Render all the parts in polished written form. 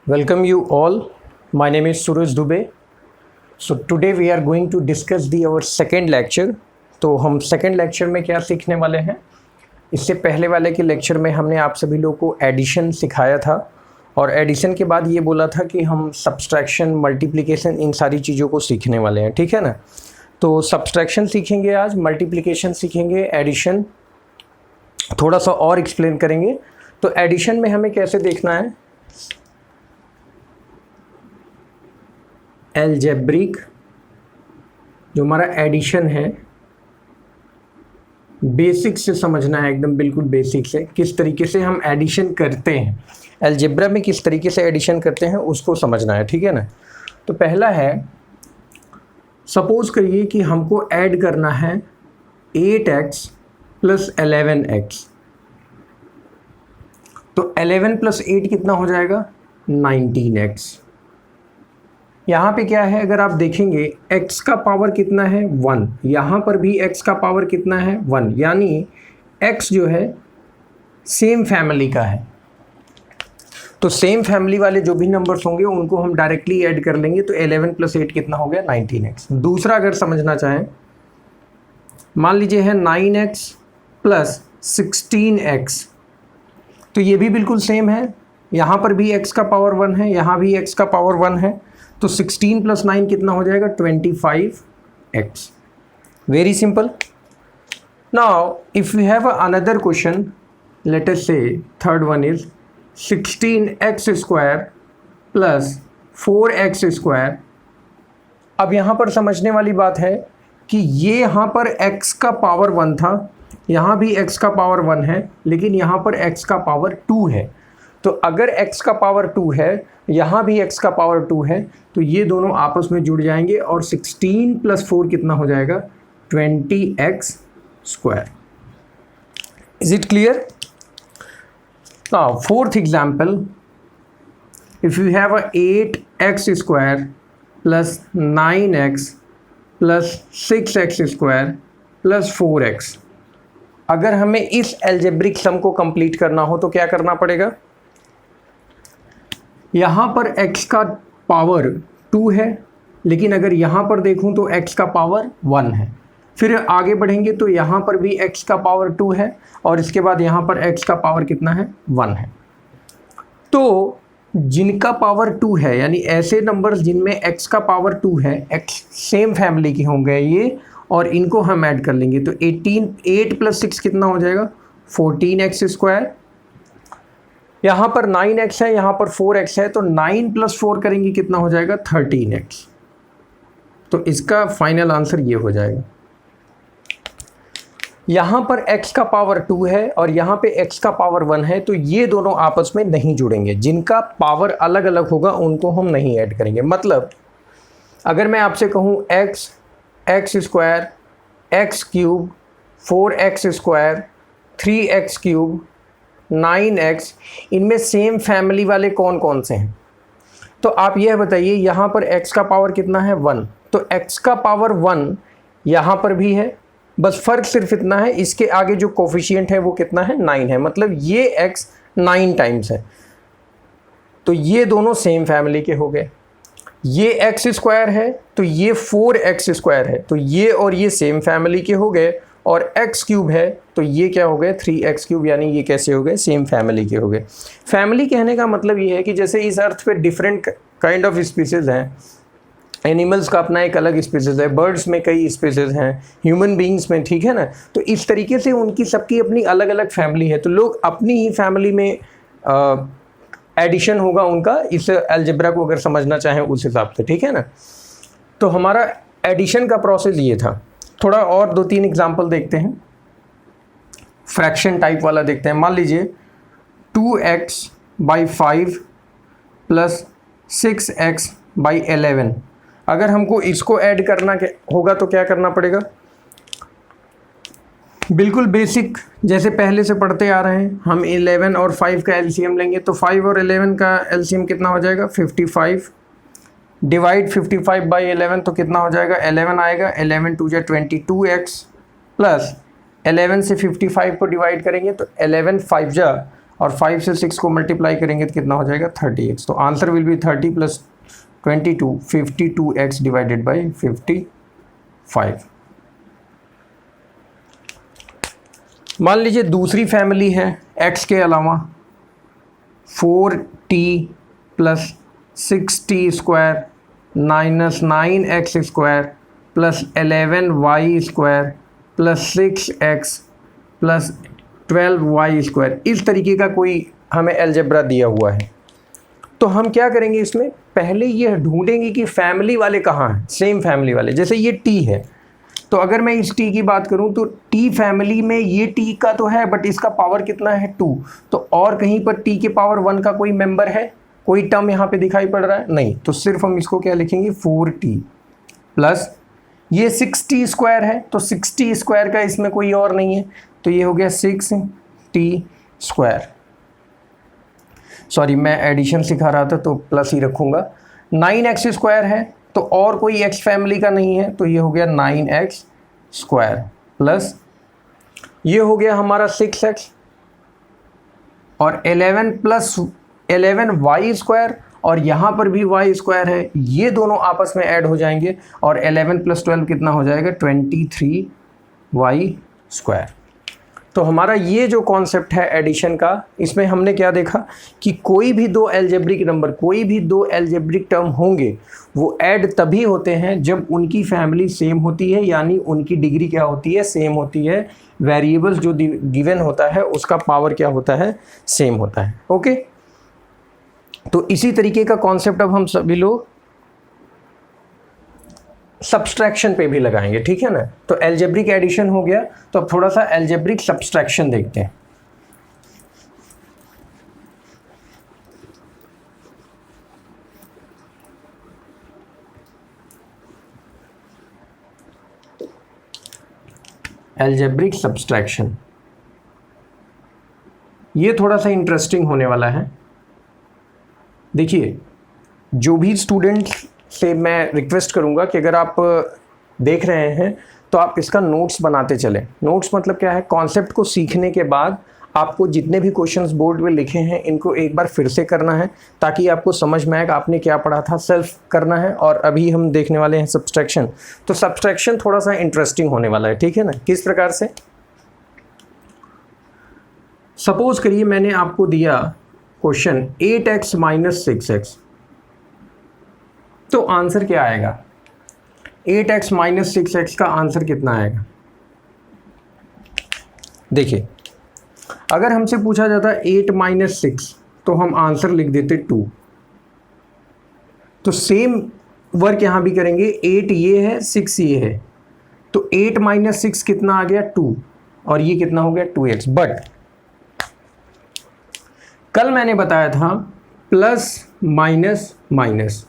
Welcome you all. My name is Suraj Dubey. So today we are going to discuss our second lecture. तो हम second lecture में क्या सीखने वाले हैं? इससे पहले वाले के लेक्चर में हमने आप सभी लोगों को एडिशन सिखाया था और एडिशन के बाद ये बोला था कि हम सब्सट्रैक्शन, मल्टीप्लिकेशन, इन सारी चीज़ों को सीखने वाले हैं, ठीक है ना। तो सब्सट्रैक्शन सीखेंगे आज, मल्टीप्लिकेशन सीखेंगे, एडिशन थोड़ा सा और एक्सप्लेन करेंगे। तो एडिशन में हमें कैसे देखना है, एल्जेब्रिक जो हमारा एडिशन है बेसिक से समझना है, एकदम बिल्कुल बेसिक से किस तरीके से हम एडिशन करते हैं, एल्जेब्रा में किस तरीके से एडिशन करते हैं उसको समझना है, ठीक है ना। तो पहला है, सपोज करिए कि हमको ऐड करना है 8x प्लस 11x। तो 11 प्लस 8 कितना हो जाएगा, 19x। यहाँ पे क्या है, अगर आप देखेंगे x का पावर कितना है 1, यहाँ पर भी x का पावर कितना है 1, यानी x जो है सेम फैमिली का है। तो सेम फैमिली वाले जो भी नंबर्स होंगे उनको हम डायरेक्टली ऐड कर लेंगे। तो 11 प्लस 8 कितना हो गया, 19x। दूसरा अगर समझना चाहें, मान लीजिए है 9x प्लस 16x। तो ये भी बिल्कुल सेम है, यहाँ पर भी x का पावर 1 है, यहाँ भी x का पावर 1 है। तो 16 प्लस 9 कितना हो जाएगा, 25x। Very simple. Now if you have another question, let us say third one is 16x square plus 4x square. अब यहाँ पर समझने वाली बात है कि ये यहाँ पर x का पावर 1 था, यहाँ भी x का पावर 1 है, लेकिन यहाँ पर x का पावर 2 है। तो अगर x का पावर 2 है, यहाँ भी x का पावर 2 है, तो ये दोनों आपस में जुड़ जाएंगे और 16 प्लस 4 कितना हो जाएगा, 20x square. Is it clear? Now fourth example, if you have 8x square plus 9x plus 6x square plus 4x। अगर हमें इस एल्जेब्रिक सम को कंप्लीट करना हो तो क्या करना पड़ेगा, यहाँ पर x का पावर 2 है, लेकिन अगर यहाँ पर देखूँ तो x का पावर 1 है। फिर आगे बढ़ेंगे तो यहाँ पर भी x का पावर 2 है और इसके बाद यहाँ पर x का पावर कितना है, 1 है। तो जिनका पावर 2 है, यानी ऐसे नंबर्स जिनमें x का पावर 2 है, x सेम फैमिली के होंगे ये, और इनको हम ऐड कर लेंगे। तो 8 प्लस 6 कितना हो जाएगा, 14x स्क्वायर। यहाँ पर 9x है, यहाँ पर 4x है, तो 9 प्लस 4 करेंगे कितना हो जाएगा, 13x। तो इसका फाइनल आंसर ये हो जाएगा। यहाँ पर x का पावर 2 है और यहाँ पे x का पावर 1 है, तो ये दोनों आपस में नहीं जुड़ेंगे। जिनका पावर अलग अलग होगा उनको हम नहीं ऐड करेंगे। मतलब अगर मैं आपसे कहूँ x square, x cube, 4x square, 3x cube, 9x, इनमें सेम फैमिली वाले कौन कौन से हैं? तो आप यह बताइए, यहाँ पर x का पावर कितना है, 1। तो x का पावर 1 यहाँ पर भी है, बस फ़र्क सिर्फ इतना है, इसके आगे जो कोफिशिएंट है वो कितना है, 9 है। मतलब ये x 9 टाइम्स है। तो ये दोनों सेम फैमिली के हो गए। ये x स्क्वायर है तो ये 4x स्क्वायर है, तो ये और ये सेम फैमिली के हो गए। और x क्यूब है तो ये क्या हो गए, 3x क्यूब, यानी ये कैसे हो गए, सेम फैमिली के हो गए। फैमिली कहने का मतलब ये है कि जैसे इस अर्थ पे डिफरेंट काइंड ऑफ स्पीसीज़ हैं, एनिमल्स का अपना एक अलग स्पीसीज़ है, बर्ड्स में कई स्पीसीज़ हैं, ह्यूमन बींग्स में, ठीक है ना। तो इस तरीके से उनकी सबकी अपनी अलग अलग फैमिली है। तो लोग अपनी ही फैमिली में एडिशन होगा उनका, इस अलजेब्रा को अगर समझना चाहें उस हिसाब से, ठीक है ना। तो हमारा एडिशन का प्रोसेस ये था। थोड़ा और 2-3 एग्जांपल देखते हैं, फ्रैक्शन टाइप वाला देखते हैं। मान लीजिए 2x by 5 plus 6x by 11। अगर हमको इसको ऐड करना होगा तो क्या करना पड़ेगा, बिल्कुल बेसिक जैसे पहले से पढ़ते आ रहे हैं। हम 11 और 5 का एलसीएम लेंगे, तो 5 और 11 का एलसीएम कितना हो जाएगा, 55। डिवाइड 55 बाई 11 तो कितना हो जाएगा, 11 आएगा। 11 2 जा 22x प्लस 11 से 55 को डिवाइड करेंगे तो 11 5 जा और 5 से 6 को मल्टीप्लाई करेंगे तो कितना हो जाएगा 30x। तो answer will be 30 plus 22 52x divided by 55। मान लीजिए दूसरी फैमिली है x के अलावा 4t plus 6t square minus 9x square plus 11y square plus 6x plus 12y square, इस तरीके का कोई हमें अलजेब्रा दिया हुआ है। तो हम क्या करेंगे, इसमें पहले ये ढूंढेंगे कि फैमिली वाले कहाँ हैं, सेम फैमिली वाले। जैसे ये t है, तो अगर मैं इस t की बात करूं तो t फैमिली में ये t का तो है, बट इसका पावर कितना है 2। तो और कहीं पर t के पावर 1 का कोई मेंबर है, कोई टर्म यहाँ पे दिखाई पड़ रहा है नहीं। तो सिर्फ हम इसको क्या लिखेंगे 4t प्लस ये 6t स्क्वायर है, तो 6t स्क्वायर का इसमें कोई और नहीं है, तो ये हो गया 6t स्क्वायर। सॉरी, मैं एडिशन सिखा रहा था तो प्लस ही रखूँगा। 9x स्क्वायर है, तो और कोई x फैमिली का नहीं है, तो ये हो गया 9x स्क्वायर प्लस ये हो गया हमारा 6x और 11 प्लस 11y स्क्वायर, और यहाँ पर भी y स्क्वायर है, ये दोनों आपस में ऐड हो जाएंगे और 11 प्लस 12 कितना हो जाएगा 23y स्क्वायर। तो हमारा ये जो कॉन्सेप्ट है एडिशन का, इसमें हमने क्या देखा कि कोई भी दो अलजेब्रिक नंबर, कोई भी दो अलजेब्रिक टर्म होंगे वो ऐड तभी होते हैं जब उनकी फैमिली सेम होती है, यानी उनकी डिग्री क्या होती है, सेम होती है। वेरिएबल्स जो गिवन होता है उसका पावर क्या होता है, सेम होता है। ओके, तो इसी तरीके का कॉन्सेप्ट अब हम सभी लोग सब्सट्रैक्शन पे भी लगाएंगे, ठीक है ना। तो अलजेब्रिक एडिशन हो गया, तो अब थोड़ा सा अलजेब्रिक सब्सट्रैक्शन देखते हैं। अलजेब्रिक सब्सट्रैक्शन ये थोड़ा सा इंटरेस्टिंग होने वाला है। देखिए, जो भी स्टूडेंट्स से मैं रिक्वेस्ट करूंगा कि अगर आप देख रहे हैं तो आप इसका नोट्स बनाते चलें। नोट्स मतलब क्या है, कॉन्सेप्ट को सीखने के बाद आपको जितने भी क्वेश्चंस बोर्ड में लिखे हैं इनको एक बार फिर से करना है, ताकि आपको समझ में आए कि आपने क्या पढ़ा था, सेल्फ करना है। और अभी हम देखने वाले हैं सब्सट्रैक्शन। तो सब्सट्रैक्शन थोड़ा सा इंटरेस्टिंग होने वाला है, ठीक है ना। किस प्रकार से, सपोज करिए मैंने आपको दिया क्वेश्चन 8x माइनस 6x, तो आंसर क्या आएगा, 8x माइनस 6x का आंसर कितना आएगा। देखिए, अगर हमसे पूछा जाता 8 माइनस 6 तो हम आंसर लिख देते 2। तो सेम वर्क यहां भी करेंगे, 8 ये है 6 ये है, तो 8 माइनस 6 कितना आ गया 2, और ये कितना हो गया 2x। बट कल मैंने बताया था प्लस माइनस माइनस,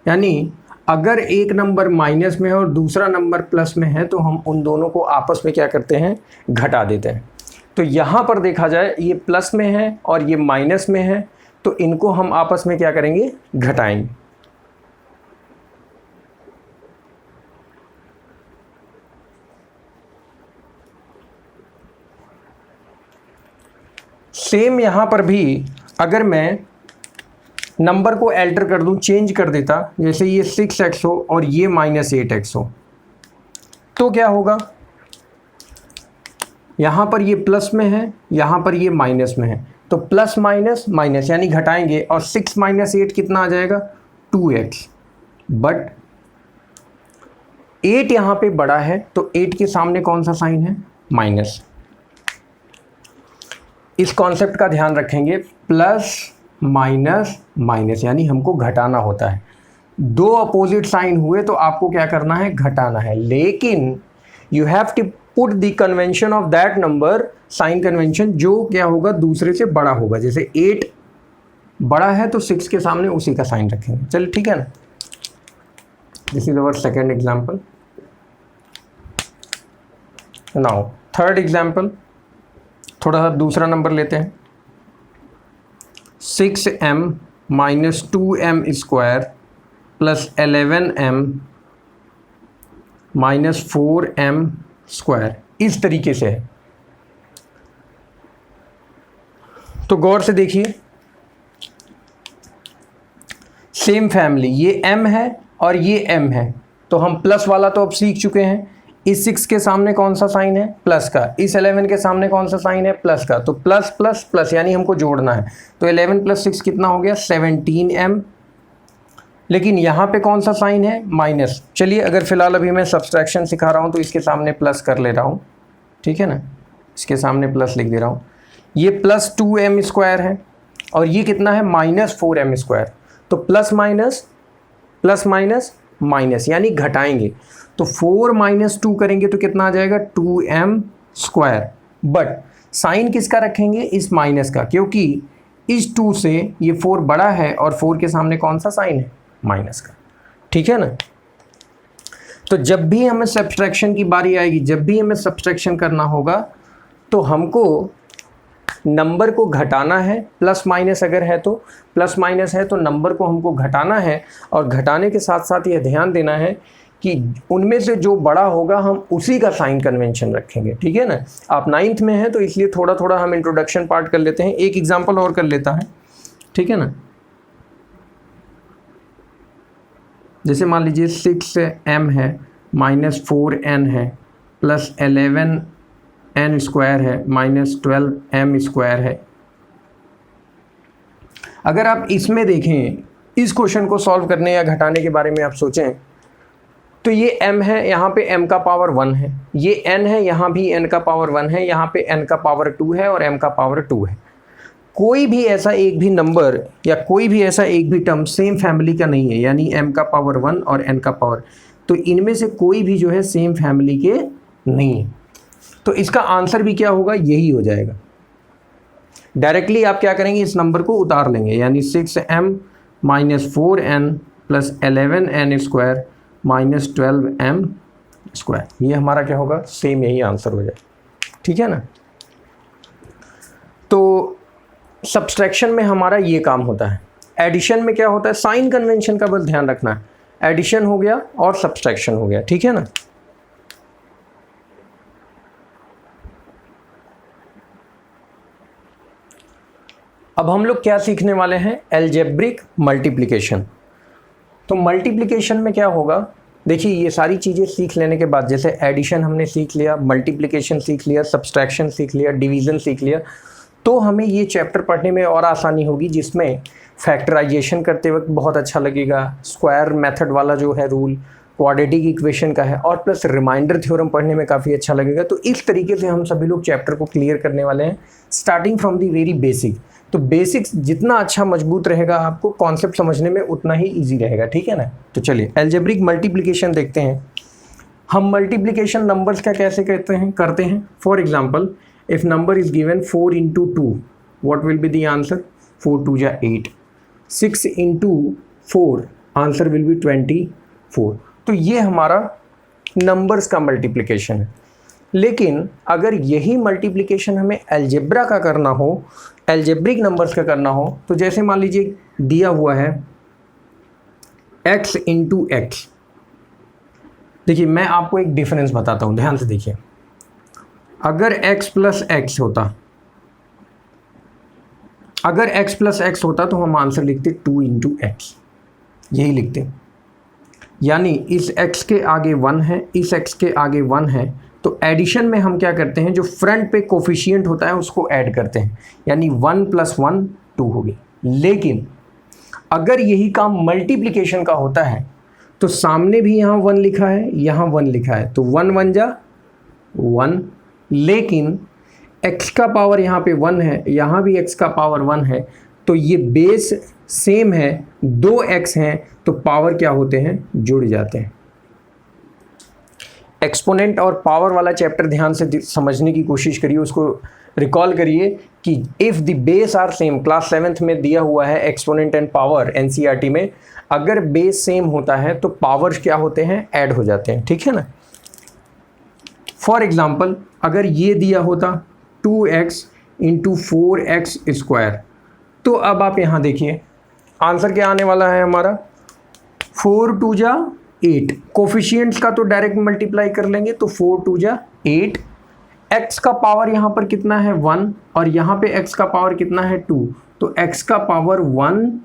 यानी अगर एक नंबर माइनस में है और दूसरा नंबर प्लस में है तो हम उन दोनों को आपस में क्या करते हैं, घटा देते हैं। तो यहाँ पर देखा जाए ये प्लस में है और ये माइनस में है, तो इनको हम आपस में क्या करेंगे, घटाएंगे। सेम यहाँ पर भी अगर मैं नंबर को एल्टर कर दूं, चेंज कर देता, जैसे ये 6x हो और ये माइनस 8x हो, तो क्या होगा, यहाँ पर ये प्लस में है, यहाँ पर ये माइनस में है, तो प्लस माइनस माइनस यानी घटाएंगे, और 6 माइनस 8 कितना आ जाएगा 2x। बट 8 यहाँ पे बड़ा है, तो 8 के सामने कौन सा साइन है, माइनस। इस कॉन्सेप्ट का ध्यान रखेंगे, प्लस माइनस माइनस यानी हमको घटाना होता है। दो अपोजिट साइन हुए तो आपको क्या करना है, घटाना है। लेकिन you have to put the convention of that number, sign convention, जो क्या होगा, दूसरे से बड़ा होगा। जैसे 8 बड़ा है तो 6 के सामने उसी का साइन रखेंगे। चलिए ठीक है ना। This is our second example. Now third example, थोड़ा सा दूसरा नंबर लेते हैं। 6m minus 2m square plus 11m minus 4m square, इस तरीके से है। तो गौर से देखिए, सेम फैमिली, ये m है और ये m है, तो हम प्लस वाला तो अब सीख चुके हैं। इस 6 के सामने कौन सा साइन है? प्लस का। इस 11 के सामने कौन सा साइन है? प्लस का। तो प्लस प्लस प्लस यानी हमको जोड़ना है, तो 11 + 6 कितना हो गया? 17m। लेकिन यहाँ पे कौन सा साइन है? माइनस। चलिए, अगर फिलहाल अभी मैं सब्सट्रैक्शन सिखा रहा हूँ तो इसके सामने प्लस कर ले रहा हूँ, ठीक है ना, इसके सामने प्लस लिख दे रहा हूँ। ये +2m² है और ये कितना है? -4m²। तो प्लस माइनस माइनस यानी घटाएंगे, तो 4 - 2 करेंगे तो कितना आ जाएगा? 2m²। बट साइन किसका रखेंगे? इस माइनस का, क्योंकि इस 2 से ये 4 बड़ा है और 4 के सामने कौन सा साइन है? माइनस का, ठीक है ना। तो जब भी हमें सब्सट्रैक्शन की बारी आएगी, जब भी हमें सब्सट्रैक्शन करना होगा, तो हमको नंबर को घटाना है। प्लस माइनस अगर है तो प्लस माइनस है तो नंबर को हमको घटाना है, और घटाने के साथ साथ ये ध्यान देना है कि उनमें से जो बड़ा होगा हम उसी का साइन कन्वेंशन रखेंगे, ठीक है ना। आप 9th में हैं तो इसलिए थोड़ा थोड़ा हम इंट्रोडक्शन पार्ट कर लेते हैं। एक एग्जांपल और कर लेता है, ठीक है ना। जैसे मान लीजिए 6m है, -4n है, +11n² है, -12m² है। अगर आप इसमें देखें, इस क्वेश्चन को सॉल्व करने या घटाने के बारे में आप सोचें, तो ये m है, यहाँ पे m का पावर 1 है, ये n है, यहाँ भी n का पावर 1 है, यहाँ पे n का पावर 2 है और m का पावर 2 है। कोई भी ऐसा एक भी नंबर या कोई भी ऐसा एक भी टर्म सेम फैमिली का नहीं है, यानी m का पावर 1 और n का पावर, तो इनमें से कोई भी जो है सेम फैमिली के नहीं है। तो इसका आंसर भी क्या होगा? यही हो जाएगा। डायरेक्टली आप क्या करेंगे? इस नंबर को उतार लेंगे, यानी 6m - 4n + 11n² - 12m², ये हमारा क्या होगा? सेम यही आंसर हो जाए, ठीक है ना। तो सब्सट्रैक्शन में हमारा ये काम होता है। एडिशन में क्या होता है? साइन कन्वेंशन का बस ध्यान रखना है। एडिशन हो गया और सब्सट्रैक्शन हो गया, ठीक है ना। अब हम लोग क्या सीखने वाले हैं? Algebraic multiplication. तो मल्टीप्लिकेशन में क्या होगा? देखिए, ये सारी चीज़ें सीख लेने के बाद, जैसे एडिशन हमने सीख लिया, मल्टीप्लिकेशन सीख लिया, सब्सट्रैक्शन सीख लिया, डिवीज़न सीख लिया, तो हमें ये चैप्टर पढ़ने में और आसानी होगी, जिसमें फैक्टराइजेशन करते वक्त बहुत अच्छा लगेगा, स्क्वायर मेथड वाला जो है रूल, क्वाड्रेटिक इक्वेशन का है, और प्लस रिमाइंडर थ्योरम पढ़ने में काफ़ी अच्छा लगेगा। तो इस तरीके से हम सभी लोग चैप्टर को क्लियर करने वाले हैं, starting from the very basic. तो बेसिक्स जितना अच्छा मजबूत रहेगा, आपको कॉन्सेप्ट समझने में उतना ही ईजी रहेगा, ठीक है ना। तो चलिए अलजेब्रिक मल्टीप्लिकेशन देखते हैं। हम मल्टीप्लिकेशन नंबर्स का कैसे करते हैं। For example, if number is given 4 × 2, what will be the answer? 4 × 2 = 8, 6 × 4, answer will be 24। तो ये हमारा नंबर्स का मल्टीप्लिकेशन है। लेकिन अगर यही मल्टीप्लिकेशन हमें अलजेब्रा का करना हो, अलजेब्रिक नंबर्स का करना हो, तो जैसे मान लीजिए दिया हुआ है x × x। देखिए, मैं आपको एक डिफरेंस बताता हूँ, ध्यान से देखिए। अगर x + x होता, अगर x + x होता तो हम आंसर लिखते 2 × x, यही लिखते। यानी इस x के आगे 1 है, इस x के आगे 1 है, तो एडिशन में हम क्या करते हैं? जो फ्रंट पे कोफिशिएंट होता है उसको ऐड करते हैं, यानी 1 + 1 2 होगी। लेकिन अगर यही काम मल्टीप्लिकेशन का होता है, तो सामने भी यहाँ 1 लिखा है, यहाँ 1 लिखा है, तो 1 × 1 = 1। लेकिन x का पावर यहाँ पे 1 है, यहाँ भी x का पावर 1 है, तो ये बेस सेम है, 2x हैं, तो पावर क्या होते हैं? जुड़ जाते हैं। एक्सपोनेंट और पावर वाला चैप्टर ध्यान से समझने की कोशिश करिए, उसको रिकॉल करिए कि if the base are same, class 7th में दिया हुआ है एक्सपोनेंट एंड पावर NCERT में, अगर बेस सेम होता है तो पावर्स क्या होते हैं? ऐड हो जाते हैं, ठीक है ना। फॉर एग्जाम्पल, अगर ये दिया होता 2x × 4x², तो अब आप यहाँ देखिए आंसर क्या आने वाला है हमारा? 4 × 2 = 8। कोफिशिएंट्स का तो डायरेक्ट मल्टीप्लाई कर लेंगे, तो 4 × 2 = 8 x का पावर यहाँ पर कितना है 1 और यहाँ पे x का पावर कितना है 2, तो x का पावर 1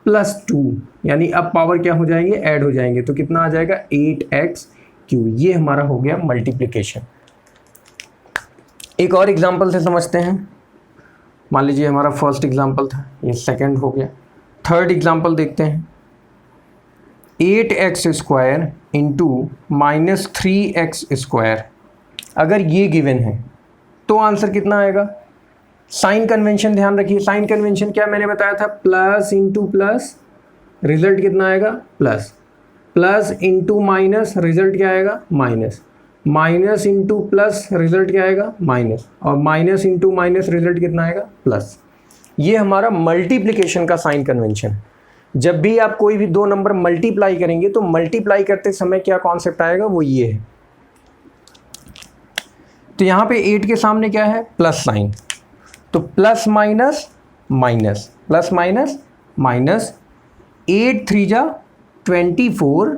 प्लस 2 यानी अब पावर क्या हो जाएंगे, ऐड हो जाएंगे, तो कितना आ जाएगा 8x³। ये हमारा हो गया मल्टीप्लिकेशन। एक और एग्जांपल से समझते हैं। मान लीजिए हमारा फर्स्ट एग्जांपल था, ये सेकंड हो गया। थर्ड एग्जांपल देखते हैं। 8x² इंटू -3x², अगर ये गिवन है तो आंसर कितना आएगा। साइन कन्वेंशन ध्यान रखिए, साइन कन्वेंशन क्या मैंने बताया था, प्लस इंटू प्लस, रिजल्ट कितना आएगा plus, plus into minus, result क्या आएगा minus, minus into plus, result क्या आएगा माइनस, और माइनस इंटू माइनस, रिजल्ट कितना आएगा प्लस। ये हमारा मल्टीप्लिकेशन का साइन कन्वेंशन है। जब भी आप कोई भी दो नंबर मल्टीप्लाई करेंगे तो मल्टीप्लाई करते समय क्या कॉन्सेप्ट आएगा, वो ये है। तो यहाँ पे 8 के सामने क्या है, प्लस साइन, तो plus minus minus, plus minus minus, 8 3 जा 24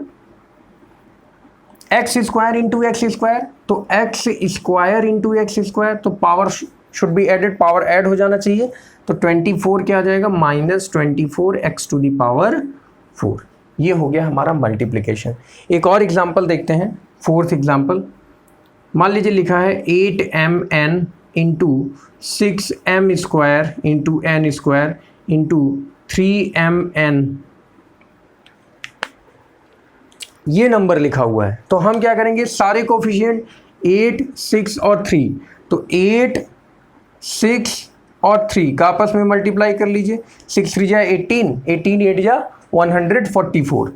x² इंटू x², तो x² इंटू x², तो power should be added, power add हो जाना चाहिए, तो 24 क्या आ जाएगा -24 x⁴। ये हो गया हमारा मल्टीप्लिकेशन। एक और एग्जांपल देखते हैं, फोर्थ एग्जांपल। मान लीजिए लिखा है 8mn into 6m² into n² into 3mn, ये नंबर लिखा हुआ है। तो हम क्या करेंगे, सारे कोफिशिएंट 8, 6 और 3, तो 8, 6 और 3 का आपस में मल्टीप्लाई कर लीजिए। 6 3 जा 18, 18 8 जा 144,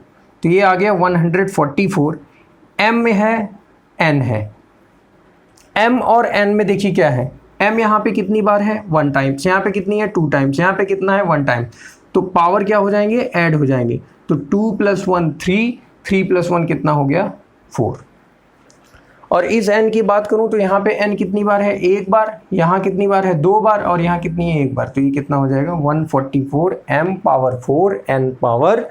तो ये आ गया 144। m में है n है, m और n में देखिए क्या है, m यहाँ पे कितनी बार है 1 टाइम्स, यहाँ पे कितनी है 2 टाइम्स, यहाँ पे कितना है 1 टाइम, तो पावर क्या हो जाएंगे, ऐड हो जाएंगे, तो 2 + 1 3, 3 + 1 कितना हो गया 4। और इस n की बात करूं तो यहाँ पे n कितनी बार है, 1 बार, यहाँ कितनी बार है 2 बार, और यहाँ कितनी है 1 बार, तो ये कितना हो जाएगा 144 m⁴ n⁴।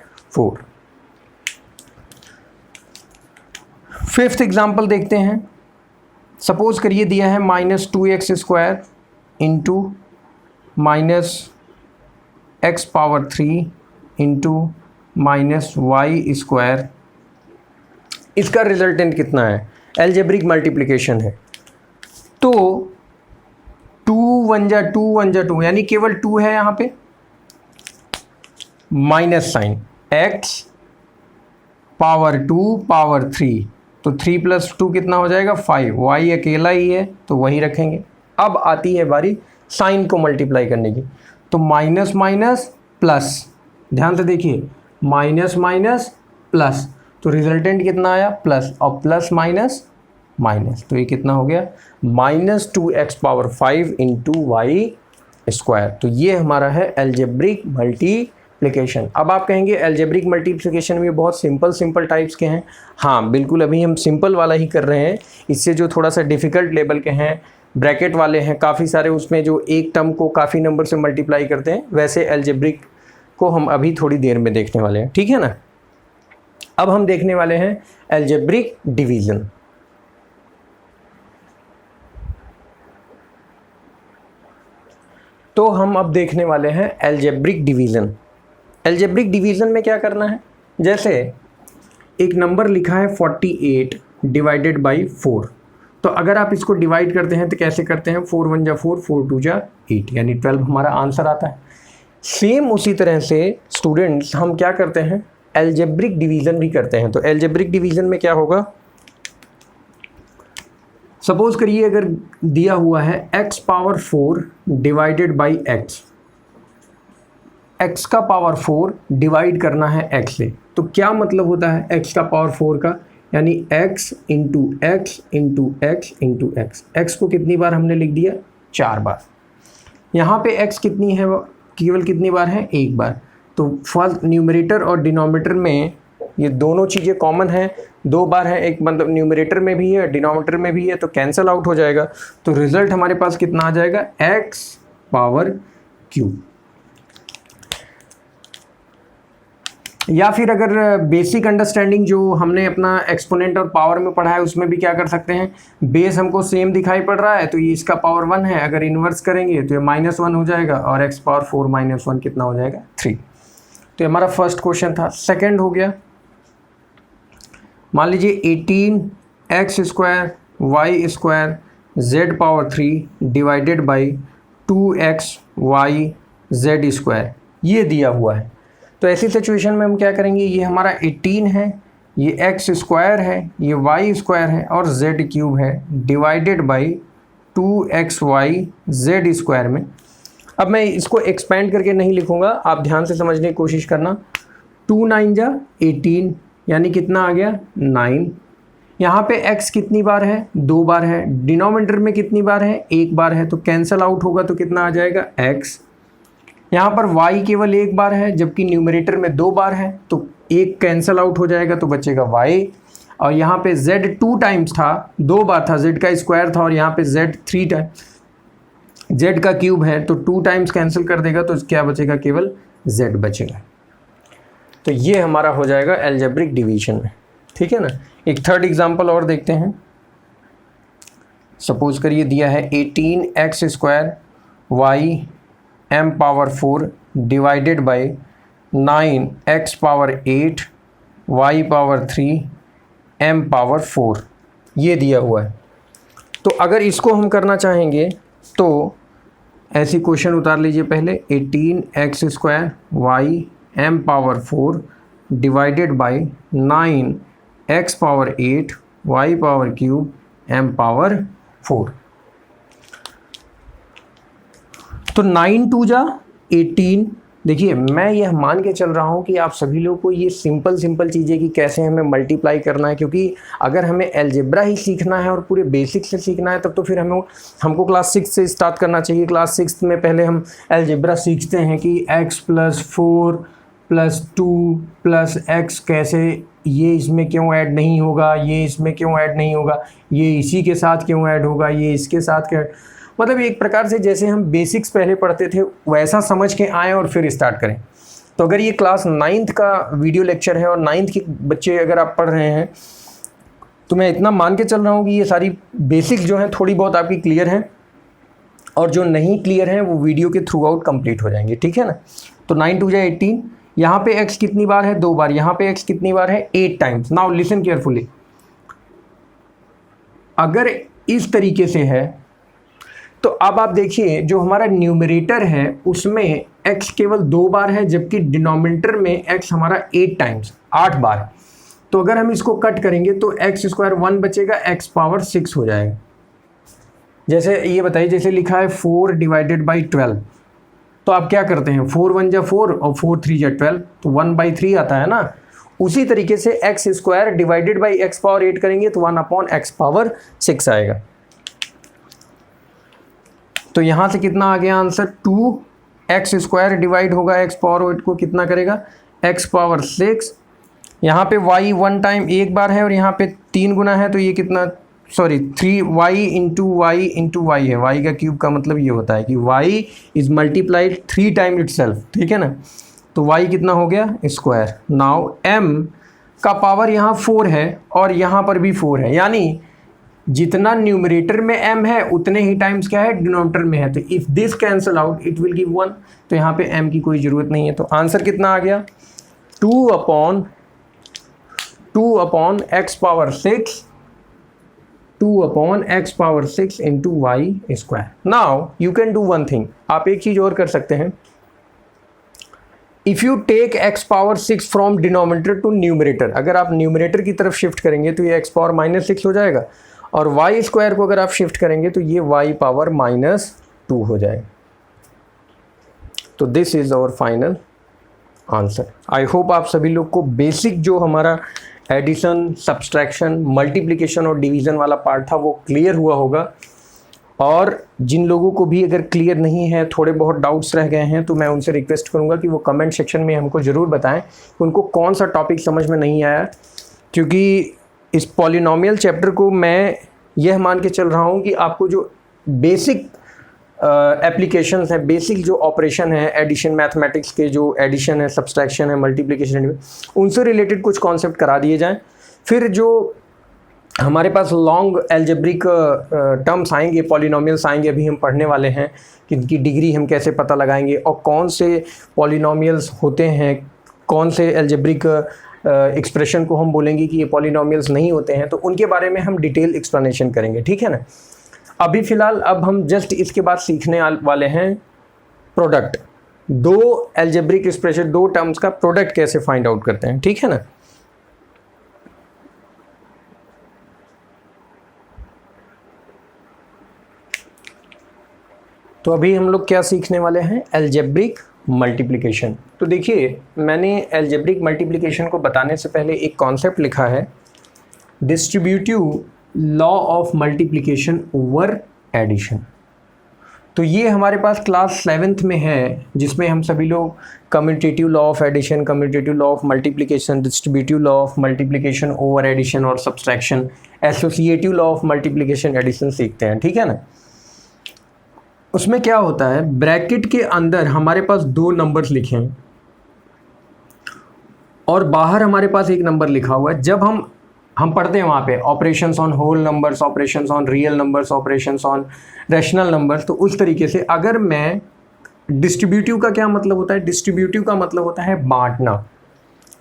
फिफ्थ एग्जाम्पल देखते हैं। सपोज करिए दिया है -2x² into -x⁴ into -y², इसका रिजल्टेंट कितना है, एल्जेब्रिक मल्टीप्लिकेशन है। तो 2 1 जा 2 1 जा 2, यानी केवल 2 है यहाँ पे, माइनस साइन, x⁴ तो 3 + 2 कितना हो जाएगा 5, y अकेला ही है तो वही रखेंगे। अब आती है बारी साइन को मल्टीप्लाई करने की, तो माइनस माइनस प्लस, ध्यान से देखिए, माइनस माइनस प्लस, तो रिजल्टेंट कितना आया प्लस, और प्लस माइनस माइनस, तो ये कितना हो गया -2x⁵ इंटू y²। तो ये हमारा है एल्जेब्रिक मल्टीप्लिकेशन। अब आप कहेंगे एल्जेब्रिक मल्टीप्लिकेशन में बहुत सिंपल टाइप्स के हैं। हाँ बिल्कुल, अभी हम सिंपल वाला ही कर रहे हैं। इससे जो थोड़ा सा डिफ़िकल्ट लेवल के हैं, ब्रैकेट वाले हैं काफ़ी सारे, उसमें जो एक टर्म को काफ़ी नंबर से मल्टीप्लाई करते हैं, वैसे एल्जेब्रिक को हम अभी थोड़ी देर में देखने वाले हैं, ठीक है ना। अब हम देखने वाले हैं एल्जेब्रिक डिवीज़न। तो हम अब देखने वाले हैं एल्जेब्रिक डिवीज़न। एल्जेब्रिक डिवीज़न में क्या करना है, जैसे एक नंबर लिखा है 48 डिवाइडेड बाई 4, तो अगर आप इसको डिवाइड करते हैं तो कैसे करते हैं, 4 1 जा 4, 4 2 जा 8, यानी 12 हमारा आंसर आता है। सेम उसी तरह से स्टूडेंट्स हम क्या करते हैं, एल्जेब्रिक डिवीज़न भी करते हैं। तो एल्जेब्रिक डिवीज़न में क्या होगा, सपोज करिए अगर दिया हुआ है x⁴ डिवाइडेड बाई x का पावर 4 डिवाइड करना है x से, तो क्या मतलब होता है x का पावर 4 का, यानी x into x into x into x. X को कितनी बार हमने लिख दिया 4 बार। यहाँ पे x कितनी है, केवल कितनी बार है 1 बार। तो फर्स्ट न्यूमरेटर और डिनोमिनेटर में ये दोनों चीज़ें कॉमन हैं, 2 बार है, एक मतलब न्यूमरेटर में भी है डिनोमिनेटर में भी है, तो कैंसिल आउट हो जाएगा। तो रिजल्ट हमारे पास कितना आ जाएगा x⁴। या फिर अगर बेसिक अंडरस्टैंडिंग जो हमने अपना एक्सपोनेंट और पावर में पढ़ा है उसमें भी क्या कर सकते हैं, बेस हमको सेम दिखाई पड़ रहा है तो ये इसका पावर 1 है, अगर इन्वर्स करेंगे तो ये -1 हो जाएगा और x पावर 4 - 1 कितना हो जाएगा 3। तो ये हमारा फर्स्ट क्वेश्चन था। सेकंड हो गया, मान लीजिए 18x² y² z power 3 divided by 2xy z², ये दिया हुआ है। तो ऐसी सिचुएशन में हम क्या करेंगे, ये हमारा 18 है, ये x² है, ये y² है और z³ है डिवाइडेड बाई 2xy z² में। अब मैं इसको एक्सपेंड करके नहीं लिखूंगा, आप ध्यान से समझने की कोशिश करना। 2 9 जा 18 यानी कितना आ गया 9। यहाँ पे x कितनी बार है, 2 बार है। डिनोमिनेटर में कितनी बार है, 1 बार है, तो कैंसल आउट होगा तो कितना आ जाएगा x। यहाँ पर y केवल 1 बार है जबकि न्यूमरेटर में 2 बार है, तो 1 कैंसल आउट हो जाएगा तो बचेगा y। और यहाँ पे z 2 टाइम्स था, 2 बार था, z का स्क्वायर था, और यहाँ पे z 3 टाइम z का क्यूब है तो 2 टाइम्स कैंसिल कर देगा तो क्या बचेगा, केवल z बचेगा। तो ये हमारा हो जाएगा एल्जेब्रिक डिवीजन में, ठीक है ना। एक थर्ड एग्जांपल और देखते हैं। सपोज करिए दिया है 18x² y m power 4 divided by 9x power 8 y power 3 m power 4, ये दिया हुआ है। तो अगर इसको हम करना चाहेंगे तो ऐसी क्वेश्चन उतार लीजिए पहले, 18x² y m power 4 divided by 9x power 8 y power cube m power 4। तो 9 2 जा 18। देखिए मैं यह मान के चल रहा हूँ कि आप सभी लोगों को ये सिंपल चीज़ें कि कैसे हमें मल्टीप्लाई करना है, क्योंकि अगर हमें अलजेब्रा ही सीखना है और पूरे बेसिक से सीखना है तब तो फिर हमको क्लास 6 से स्टार्ट करना चाहिए। क्लास 6 में पहले हम अलजेब्रा सीखते हैं कि x + 4 + 2 + x कैसे, ये इसमें क्यों ऐड नहीं होगा, ये इसमें क्यों ऐड नहीं होगा, ये इसी के साथ क्यों ऐड होगा, ये इसके साथ क्या, मतलब एक प्रकार से जैसे हम बेसिक्स पहले पढ़ते थे वैसा समझ के आएँ और फिर स्टार्ट करें। तो अगर ये क्लास 9th का वीडियो लेक्चर है और 9th के बच्चे अगर आप पढ़ रहे हैं तो मैं इतना मान के चल रहा हूँ कि ये सारी बेसिक्स जो हैं थोड़ी बहुत आपकी क्लियर हैं, और जो नहीं क्लियर हैं वो वीडियो के थ्रू आउट कंप्लीट हो जाएंगे, ठीक है ना। तो 9 2 जा 18, यहाँ पे x कितनी बार है, 2 बार, यहाँ पे x कितनी बार है, 8 टाइम्स। नाउ लिसन केयरफुली, अगर इस तरीके से है तो अब आप देखिए जो हमारा न्यूमरेटर है उसमें x केवल 2 बार है जबकि डिनोमिनेटर में x हमारा 8 टाइम्स 8 बार। तो अगर हम इसको कट करेंगे तो x² 1 बचेगा, x पावर 6 हो जाएगा। जैसे ये बताइए, जैसे लिखा है 4 डिवाइडेड बाई 12, तो आप क्या करते हैं, 4 1 जा 4 और 4 3 जा 12, तो 1/3 आता है ना। उसी तरीके से x² divided by x power 8 करेंगे तो 1/x पावर 6 आएगा। तो यहाँ से कितना आ गया आंसर, 2x² डिवाइड होगा x पावर 8 को कितना करेगा, x पावर 6। यहाँ पे y 1 टाइम 1 बार है और यहाँ पे 3 गुना है, तो ये कितना, सॉरी 3y इंटू y है। y का क्यूब का मतलब ये होता है कि y is multiplied 3 time itself, ठीक है ना। तो y कितना हो गया, स्क्वायर। नाउ m का पावर यहाँ 4 है और यहाँ पर भी 4 है, यानी जितना न्यूमरेटर में m है उतने ही टाइम्स क्या है, डिनोमिनेटर में है। तो if this cancel out it will give 1, तो यहाँ पे m की कोई ज़रूरत नहीं है। तो आंसर कितना आ गया, 2/x power 6 2/x power 6 into y²। Now you can do one thing, आप एक चीज़ और कर सकते हैं। If you take x power 6 from denominator to numerator, अगर आप न्यूमरेटर की तरफ शिफ्ट करेंगे तो ये x पावर -6 हो जाएगा, और y² को अगर आप शिफ्ट करेंगे तो ये y पावर -2 हो जाएगा। तो this is our final answer. I hope आप सभी लोग को बेसिक जो हमारा एडिशन, सब्सट्रैक्शन, मल्टीप्लिकेशन और डिवीज़न वाला पार्ट था वो क्लियर हुआ होगा। और जिन लोगों को भी अगर क्लियर नहीं है, थोड़े बहुत डाउट्स रह गए हैं, तो मैं उनसे रिक्वेस्ट करूंगा कि वो कमेंट सेक्शन में हमको ज़रूर बताएं कि उनको कौन सा टॉपिक समझ में नहीं आया। क्योंकि इस पॉलिनोमियल चैप्टर को मैं यह मान के चल रहा हूँ कि आपको जो बेसिक एप्लीकेशंस है, बेसिक जो ऑपरेशन है एडिशन मैथमेटिक्स के, जो एडिशन है, सब्सट्रैक्शन है, मल्टीप्लिकेशन, उनसे रिलेटेड कुछ कॉन्सेप्ट करा दिए जाएं। फिर जो हमारे पास लॉन्ग एल्जेब्रिक टर्म्स आएंगे, पॉलिनोमियल्स आएंगे, अभी हम पढ़ने वाले हैं कि इनकी डिग्री हम कैसे पता लगाएंगे और कौन से पॉलिनोमियल्स होते हैं, कौन से एल्जेब्रिक एक्सप्रेशन को हम बोलेंगे कि ये पॉलिनोमियल्स नहीं होते हैं, तो उनके बारे में हम डिटेल एक्सप्लेनेशन करेंगे, ठीक है ना। अभी फ़िलहाल अब हम जस्ट इसके बाद सीखने वाले हैं प्रोडक्ट, दो एल्जेब्रिक एक्सप्रेशन, दो टर्म्स का प्रोडक्ट कैसे फाइंड आउट करते हैं, ठीक है ना। तो अभी हम लोग क्या सीखने वाले हैं, एल्जेब्रिक मल्टीप्लिकेशन। तो देखिए, मैंने एल्जेब्रिक मल्टीप्लिकेशन को बताने से पहले एक कॉन्सेप्ट लिखा है, distributive law of multiplication over addition. तो ये हमारे पास क्लास 7th में है, जिसमें हम सभी लोग commutative law of addition, commutative law of multiplication, distributive law of multiplication over addition और subtraction, associative law of multiplication addition सीखते हैं, ठीक है ना। उसमें क्या होता है, ब्रैकेट के अंदर हमारे पास दो नंबर्स लिखे हैं और बाहर हमारे पास एक नंबर लिखा हुआ है। जब हम पढ़ते हैं वहाँ पे operations on whole numbers, operations on real numbers, operations on rational numbers, तो उस तरीके से अगर मैं डिस्ट्रीब्यूटिव का क्या मतलब होता है, डिस्ट्रीब्यूटिव का मतलब होता है बांटना,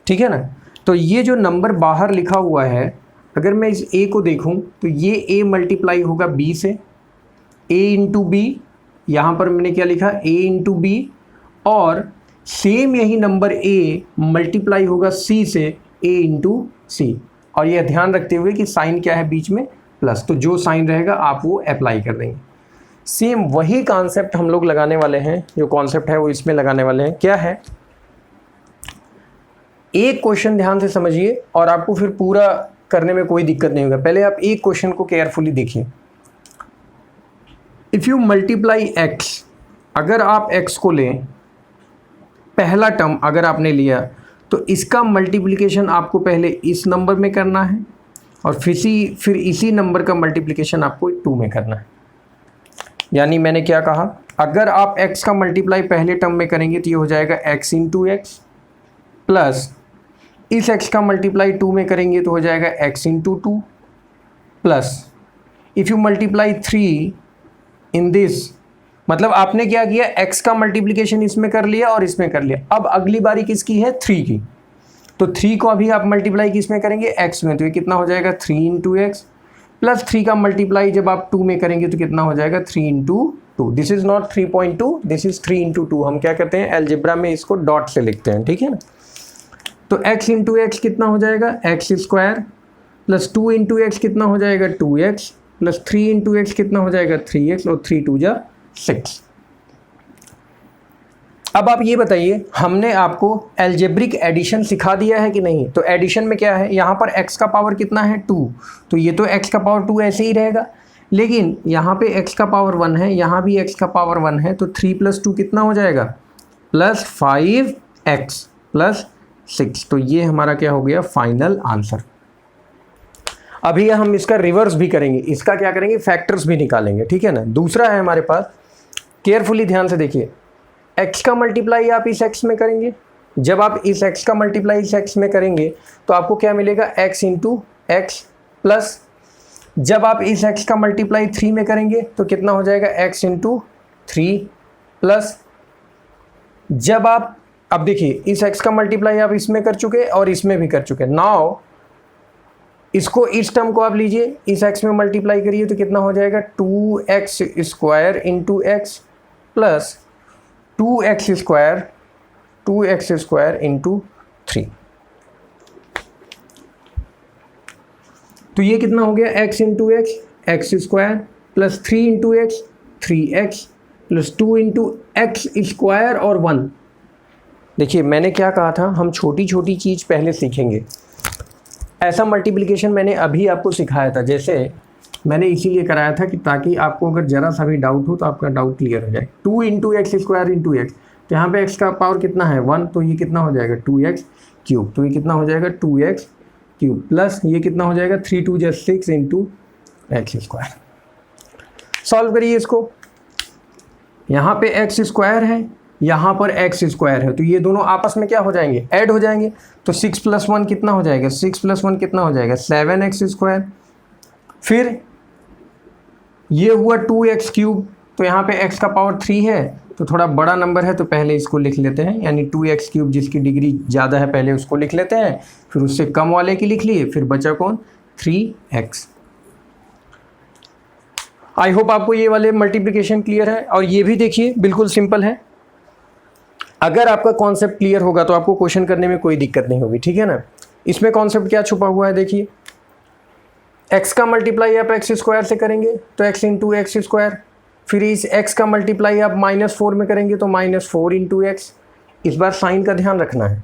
ठीक है ना। तो ये जो नंबर बाहर लिखा हुआ है, अगर मैं इस ए को देखूँ तो ये ए मल्टीप्लाई होगा बी से, ए इंटू बी, यहाँ पर मैंने क्या लिखा, ए इंटू बी, और सेम यही नंबर ए मल्टीप्लाई होगा सी से, ए इंटू सी, और ये ध्यान रखते हुए कि साइन क्या है बीच में, प्लस, तो जो साइन रहेगा आप वो अप्लाई कर देंगे। सेम वही कॉन्सेप्ट हम लोग लगाने वाले हैं, जो कॉन्सेप्ट है वो इसमें लगाने वाले हैं। क्या है, एक क्वेश्चन ध्यान से समझिए और आपको फिर पूरा करने में कोई दिक्कत नहीं होगा। पहले आप एक क्वेश्चन को केयरफुली देखिए। इफ़ यू मल्टीप्लाई एक्स, अगर आप एक्स को लें, पहला टर्म अगर आपने लिया तो इसका मल्टीप्लिकेशन आपको पहले इस नंबर में करना है और फिर इसी नंबर का मल्टीप्लिकेशन आपको 2 में करना है। यानी मैंने क्या कहा, अगर आप x का मल्टीप्लाई पहले टर्म में करेंगे तो ये हो जाएगा x इंटू एक्स, प्लस इस x का मल्टीप्लाई 2 में करेंगे तो हो जाएगा x into 2, plus if you multiply 3 in this, मतलब आपने क्या किया, x का मल्टीप्लिकेशन इसमें कर लिया और इसमें कर लिया। अब अगली बारी किसकी है, 3 की, तो 3 को अभी आप मल्टीप्लाई किस में करेंगे, x में, तो ये कितना हो जाएगा 3 इंटू एक्स, प्लस 3 का मल्टीप्लाई जब आप 2 में करेंगे तो कितना हो जाएगा 3 into 2। This is not 3.2, this is 3 into 2। हम क्या करते हैं, एल्जेब्रा में इसको डॉट से लिखते हैं, ठीक है ना। तो x इंटू एक्स कितना हो जाएगा, x square, plus 2 into x कितना हो जाएगा 2x, प्लस 3 इंटू एक्स कितना हो जाएगा 3x, और 3 2 जा 6। अब आप ये बताइए, हमने आपको एल्जेब्रिक एडिशन सिखा दिया है कि नहीं। तो एडिशन में क्या है, यहाँ पर x का पावर कितना है 2, तो ये तो x का पावर 2 ऐसे ही रहेगा, लेकिन यहाँ पे x का पावर 1 है, यहाँ भी x का पावर 1 है, तो 3 + 2 कितना हो जाएगा, प्लस 5x प्लस 6। तो ये हमारा क्या हो गया, फाइनल आंसर। अभी हम इसका रिवर्स भी करेंगे, इसका क्या करेंगे, फैक्टर्स भी निकालेंगे, ठीक है ना। दूसरा है हमारे पास, केयरफुली ध्यान से देखिए, x का मल्टीप्लाई आप इस x में करेंगे, जब आप इस x का मल्टीप्लाई इस x में करेंगे तो आपको क्या मिलेगा, x इंटू एक्स, प्लस जब आप इस x का मल्टीप्लाई 3 में करेंगे तो कितना हो जाएगा, x इंटू 3, प्लस जब आप, अब देखिए इस x का मल्टीप्लाई आप इसमें कर चुके और इसमें भी कर चुके, नाउ इसको, इस टर्म को आप लीजिए, इस x में मल्टीप्लाई करिए तो कितना हो जाएगा 2x square into x, plus 2x square into 3। तो ये कितना हो गया, x into x, x square, plus 3 into x 3x, plus 2 into x square और 1। देखिए मैंने क्या कहा था, हम छोटी छोटी चीज़ पहले सीखेंगे। ऐसा मल्टीप्लिकेशन मैंने अभी आपको सिखाया था, जैसे मैंने इसीलिए कराया था कि ताकि आपको अगर ज़रा सा भी डाउट हो तो आपका डाउट क्लियर हो जाए। 2 into x square into x, तो यहाँ पे x का पावर कितना है 1, तो ये कितना हो जाएगा 2x क्यूब, तो ये कितना हो जाएगा 2x क्यूब, प्लस ये कितना हो जाएगा 3 2 जा 6 इंटू एक्स स्क्वायर। सॉल्व करिए इसको, यहाँ पे एक्स स्क्वायर है, यहाँ पर एक्स स्क्वायर है, तो ये दोनों आपस में क्या हो जाएंगे, ऐड हो जाएंगे। तो 6 + 1 कितना हो जाएगा, 6 + 1 कितना हो जाएगा, 7x²। फिर ये हुआ 2x³ तो यहाँ पे x का पावर 3 है, तो थोड़ा बड़ा नंबर है तो पहले इसको लिख लेते हैं, यानी 2x³ जिसकी डिग्री ज़्यादा है पहले उसको लिख लेते हैं, फिर उससे कम वाले की लिख लिए, फिर बचा कौन, 3x। आई होप आपको ये वाले मल्टीप्लिकेशन क्लियर है। और ये भी देखिए बिल्कुल सिंपल है, अगर आपका कॉन्सेप्ट क्लियर होगा तो आपको क्वेश्चन करने में कोई दिक्कत नहीं होगी, ठीक है ना। इसमें कॉन्सेप्ट क्या छुपा हुआ है, देखिए x का मल्टीप्लाई आप x² से करेंगे तो x × x², फिर इस x का मल्टीप्लाई आप -4 में करेंगे तो -4 × x। इस बार साइन का ध्यान रखना है,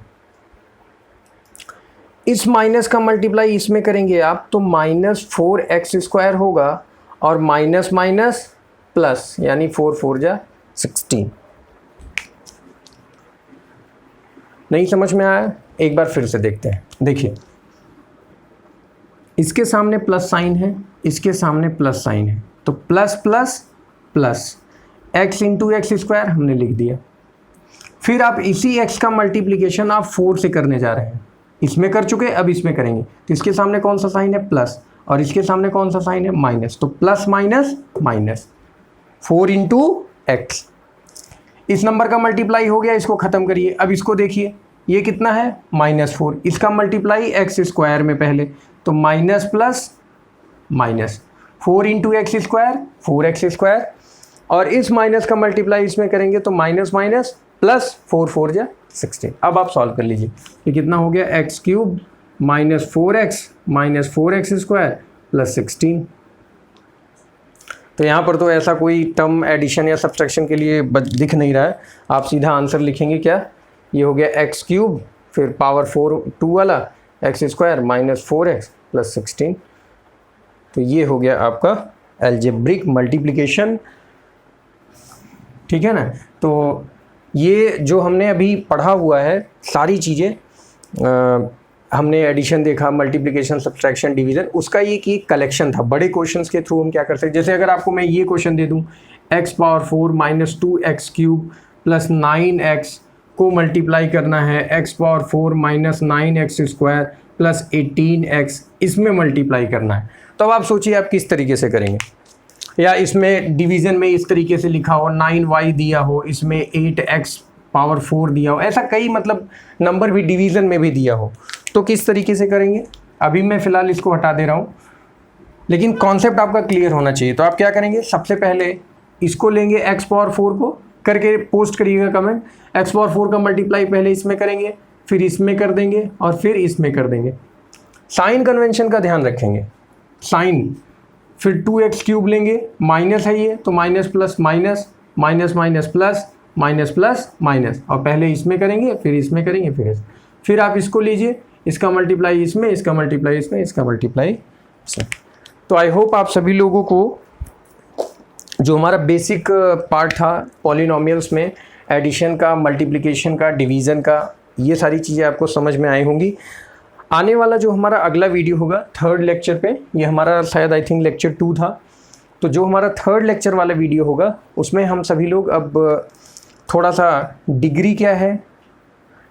इस माइनस का मल्टीप्लाई इसमें करेंगे आप तो -4x² होगा, और माइनस माइनस प्लस, यानी 4 4 जा 16। नहीं समझ में आया, एक बार फिर से देखते हैं। देखिए इसके सामने प्लस साइन है, इसके सामने प्लस साइन है, तो plus plus plus x × x² हमने लिख दिया। फिर आप इसी x का मल्टीप्लिकेशन आप 4 से करने जा रहे हैं, इसमें कर चुके, अब इसमें करेंगे, तो इसके सामने कौन सा साइन है, प्लस, और इसके सामने कौन सा साइन है, माइनस, तो प्लस माइनस माइनस 4 × x। इस नंबर का मल्टीप्लाई हो गया, इसको ख़त्म करिए। अब इसको देखिए, ये कितना है, -4, इसका मल्टीप्लाई x² में पहले, तो minus plus minus 4 × x², 4x², और इस माइनस का मल्टीप्लाई इसमें करेंगे तो माइनस माइनस प्लस 4 4 जा 16। अब आप सॉल्व कर लीजिए, ये कितना हो गया, x³ -4x 4x² + 16। तो यहाँ पर तो ऐसा कोई टर्म एडिशन या सब्ट्रैक्शन के लिए दिख नहीं रहा है, आप सीधा आंसर लिखेंगे क्या, ये हो गया x³ फिर पावर 4 2 वाला x² -4x + 16। तो ये हो गया आपका अलजेब्रिक मल्टीप्लिकेशन, ठीक है ना। तो ये जो हमने अभी पढ़ा हुआ है सारी चीज़ें, हमने एडिशन देखा, मल्टीप्लिकेशन, सब्ट्रैक्शन, डिवीज़न, उसका ये कि कलेक्शन था। बड़े क्वेश्चंस के थ्रू हम क्या कर सकते हैं, जैसे अगर आपको मैं ये क्वेश्चन दे दूं x⁴ -2x³ + 9x को मल्टीप्लाई करना है x⁴ -9x² + 18x, इसमें मल्टीप्लाई करना है, तो अब आप सोचिए आप किस तरीके से करेंगे। या इसमें डिवीज़न में इस तरीके से लिखा हो, 9y दिया हो, इसमें 8x⁴ दिया हो, ऐसा कई मतलब नंबर भी डिवीज़न में भी दिया हो, तो किस तरीके से करेंगे। अभी मैं फ़िलहाल इसको हटा दे रहा हूँ, लेकिन कॉन्सेप्ट आपका क्लियर होना चाहिए। तो आप क्या करेंगे, सबसे पहले इसको लेंगे x⁴ को, करके पोस्ट करिएगा कमेंट, x⁴ का मल्टीप्लाई पहले इसमें करेंगे, फिर इसमें कर देंगे, और फिर इसमें कर देंगे। साइन कन्वेंशन का ध्यान रखेंगे, साइन, फिर 2x³ लेंगे, माइनस है ये तो minus plus minus, minus minus plus, minus plus minus, और पहले इसमें करेंगे, फिर इसमें करेंगे, फिर आप इसको लीजिए, इसका मल्टीप्लाई इसमें, इसका मल्टीप्लाई इसमें, इसका मल्टीप्लाई इसमें। तो आई होप आप सभी लोगों को जो हमारा बेसिक पार्ट था पॉलिनोमियल्स में, एडिशन का, मल्टीप्लिकेशन का, डिवीज़न का, ये सारी चीज़ें आपको समझ में आई होंगी। आने वाला जो हमारा अगला वीडियो होगा 3rd लेक्चर पे, ये हमारा शायद आई थिंक लेक्चर 2 था, तो जो हमारा 3rd लेक्चर वाला वीडियो होगा उसमें हम सभी लोग अब थोड़ा सा डिग्री क्या है,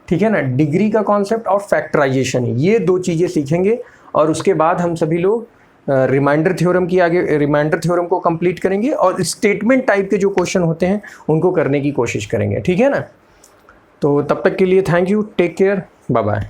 ठीक है ना, डिग्री का कॉन्सेप्ट और फैक्टराइजेशन, ये 2 चीज़ें सीखेंगे, और उसके बाद हम सभी लोग रिमाइंडर थ्योरम की आगे रिमाइंडर थ्योरम को कंप्लीट करेंगे, और स्टेटमेंट टाइप के जो क्वेश्चन होते हैं उनको करने की कोशिश करेंगे, ठीक है ना। तो तब तक के लिए thank you, take care, bye bye.